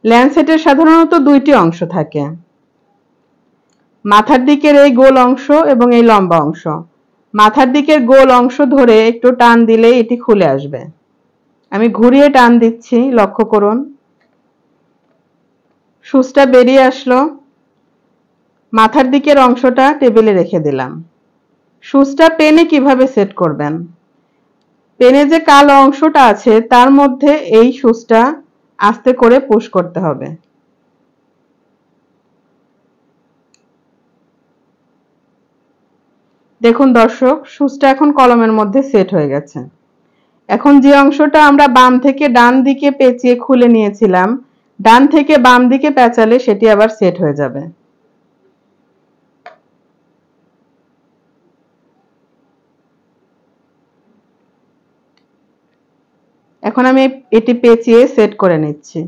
ল্যান্ডসেটের সাধারণত দুইটি অংশ থাকে, মাথার দিকের এই গোল অংশ এবং এই লম্বা অংশ। মাথার দিকের গোল অংশ ধরে একটু টান দিলেই এটি খুলে আসবে। আমি ঘুরিয়ে টান দিচ্ছি, লক্ষ্য করুন সুচটা বেরিয়ে আসলো। মাথার দিকের অংশটা টেবিলে রেখে দিলাম। সুচটা পেনে কিভাবে সেট করবেন? পেনে যে কালো অংশটা আছে তার মধ্যে এই সুচটা আস্তে করে পুশ করতে হবে। দেখুন দর্শক, সুচটা এখন কলমের মধ্যে সেট হয়ে গেছে। এখন যে অংশটা আমরা বাম থেকে ডান দিকে পেঁচিয়ে খুলে নিয়েছিলাম, ডান থেকে বাম দিকে পেঁচালে সেটি আবার সেট হয়ে যাবে। এখন আমি এটি পেঁচিয়ে সেট করে নিচ্ছি।